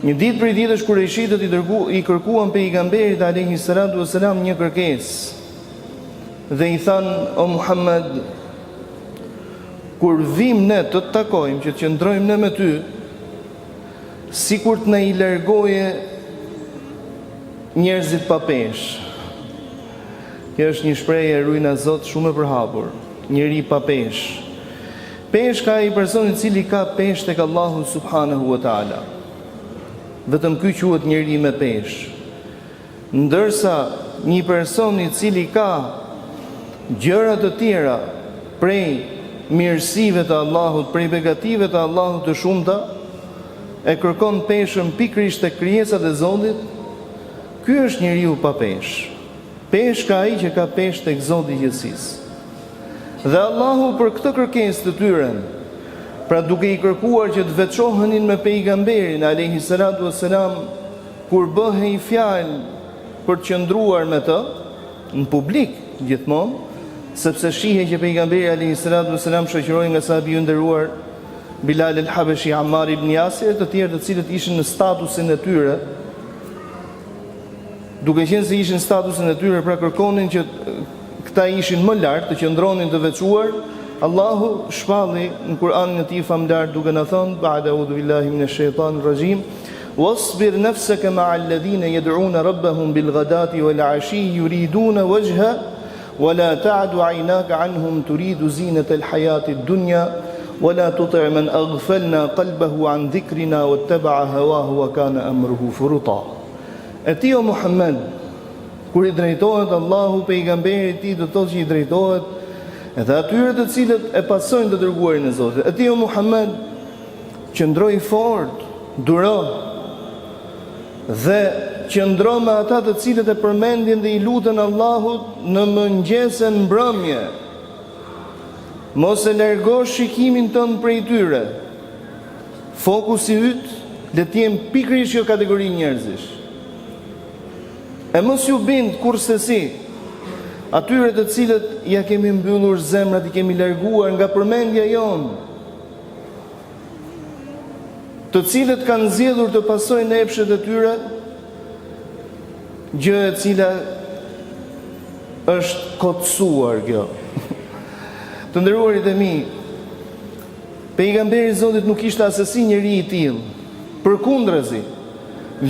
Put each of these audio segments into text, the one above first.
Një ditë prej ditësh Kurejshitët i kërkuan pejgamberit alayhi salatu wasalam një kërkesë dhe i thanë: o Muhammed, kur vim ne të takojmë, që të qëndrojmë ne me ty, sikur të na i largoje njerëzit pa peshë. Kjo është një shprehje e ruajna Zot shumë e përhapur. Njeri pa peshë. Peshë ka ai person i cili ka peshë tek Allahu subhanahu wa taala. Vetëm ky quhet njeri me peshë. Ndërsa një person i cili ka gjëra të tjera prej mirësive të Allahut, prej begative të Allahut të shumta, e kërkon peshën pikërisht tek krijesat e Zotit, ky është njeriu pa peshë. Peshë ka ai që ka peshë tek Zoti i gjithësisë. Dhe Allahu për këtë kërkesë të tyre, pra duke i kërkuar që të veçohenin me pejgamberin alayhi salatu wassalam, kur bëhej fjalë për të qëndruar me të në publik gjithmonë, sepse shihej që pejgamberi alayhi salatu wassalam shoqëroi nga sahabiu nderuar Bilal al-Habashi, Ammar ibn Yasir, të tjerë të cilët ishin në statusin e tyre, duke qenë se ishin në statusin e tyre, pra kërkonin që këta ishin më lart, të qëndronin të veçuar. Allahu shpalli në Kur'anin e tij famlar duke na thënë: ba'da a'udhu billahi minash shaitanir rajim, wasbir nafsaka ma'a alladhina yad'una rabbahum bil ghadati wal 'ashi yuriduna wajha wa la ta'du 'aynaka 'anhum turidu zinata al hayati ad-dunya wa la tuti' man aghfalna qalbahu 'an dhikrina wattaba'a hawahu wa kana amruhu furuta. E ti o Muhammed, kur i drejtohet Allahu pejgamberit ti, do të thotë që i drejtohet edhe atyre të cilët e pasojnë të dërguarin e Zotit. E ti o Muhammed, qëndroj fort, duro dhe qëndro me ata të cilët e përmendin dhe i lutën Allahut në mëngjes e mbrëmje. Mos e largosh shikimin tënd prej tyre. Fokusi yt le të jenë pikërisht kjo kategori njerëzish. E mos ju bind kurse si atyre të cilët ja kemi mbyllur zemrat, i kemi larguar nga përmendja jonë, të cilët kanë zgjedhur të pasojnë epshet e tyre, gjë e cila është kotësuar kjo. Të nderuarit e mi, pejgamberi i Zotit nuk ishte asesi njeri i tillë. Përkundrazi,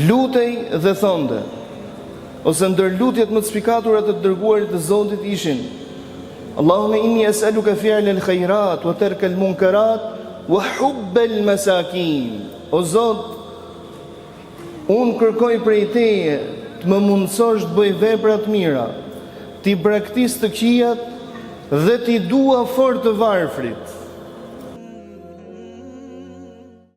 lutej dhe thonte, ose ndër lutjet më të spikatura të dërguarit të Zotit ishin: Allahumma inni as'aluka fi'la al-khairat wa tarka al-munkarat wa hubba al-masakin. O Zot, unë kërkoj prej teje të më mundësosh të bëj vepra të mira, t'i braktis të këqijat dhe t'i dua fort të varfrit.